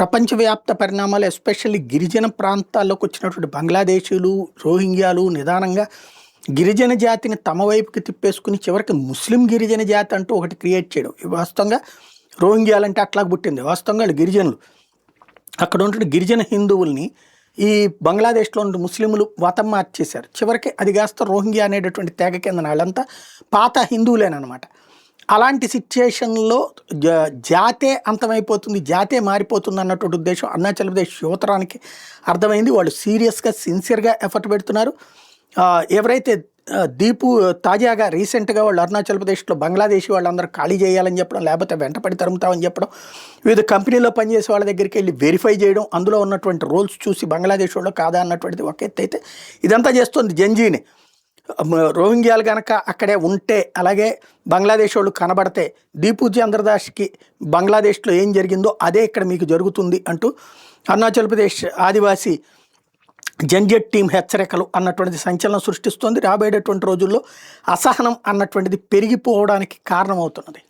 ప్రపంచవ్యాప్త పరిణామాలు ఎస్పెషల్లీ గిరిజన ప్రాంతాల్లోకి వచ్చినటువంటి బంగ్లాదేశీయులు, రోహింగ్యాలు నిదానంగా గిరిజన జాతిని తమ వైపుకి తిప్పేసుకుని చివరికి ముస్లిం గిరిజన జాతి అంటూ ఒకటి క్రియేట్ చేయడం. వాస్తవంగా రోహింగ్యాలంటే అట్లా పుట్టింది. వాస్తవంగా వాళ్ళు గిరిజనులు. అక్కడ ఉంటున్న గిరిజన హిందువుల్ని ఈ బంగ్లాదేశ్లో ఉండే ముస్లింలు మతం మార్చేశారు. చివరికి అది కాస్త రోహింగ్యా అనేటటువంటి తెగ కింద వాళ్ళంతా పాత హిందువులేనమాట. అలాంటి సిచ్యుయేషన్లో జాతే అంతమైపోతుంది, జాతే మారిపోతుంది అన్నటువంటి ఉద్దేశం అరుణాచల్ ప్రదేశ్ యువతరానికి అర్థమైంది. వాళ్ళు సీరియస్గా సిన్సియర్గా ఎఫర్ట్ పెడుతున్నారు. ఎవరైతే దీపు తాజాగా రీసెంట్గా వాళ్ళు అరుణాచల్ ప్రదేశ్లో బంగ్లాదేశీ వాళ్ళందరూ ఖాళీ చేయాలని చెప్పడం, లేకపోతే వెంటపడి తరుముతామని చెప్పడం, వివిధ కంపెనీలో పనిచేసే వాళ్ళ దగ్గరికి వెళ్ళి వెరిఫై చేయడం, అందులో ఉన్నటువంటి రోల్స్ చూసి బంగ్లాదేశ్ వాళ్ళు కాదా అన్నటువంటిది ఒక ఎత్తు అయితే ఇదంతా చేస్తుంది జంజీని. రోహింగ్యాలు కనుక అక్కడే ఉంటే, అలాగే బంగ్లాదేశ్ వాళ్ళు కనబడితే దీపు చంద్రదాస్కి బంగ్లాదేశ్లో ఏం జరిగిందో అదే ఇక్కడ మీకు జరుగుతుంది అంటూ అరుణాచల్ ప్రదేశ్ ఆదివాసీ జంజెట్ టీం హెచ్చరికలు అన్నటువంటిది సంచలనం సృష్టిస్తోంది. రాబోయేటటువంటి రోజుల్లో అసహనం అన్నటువంటిది పెరిగిపోవడానికి కారణమవుతున్నది.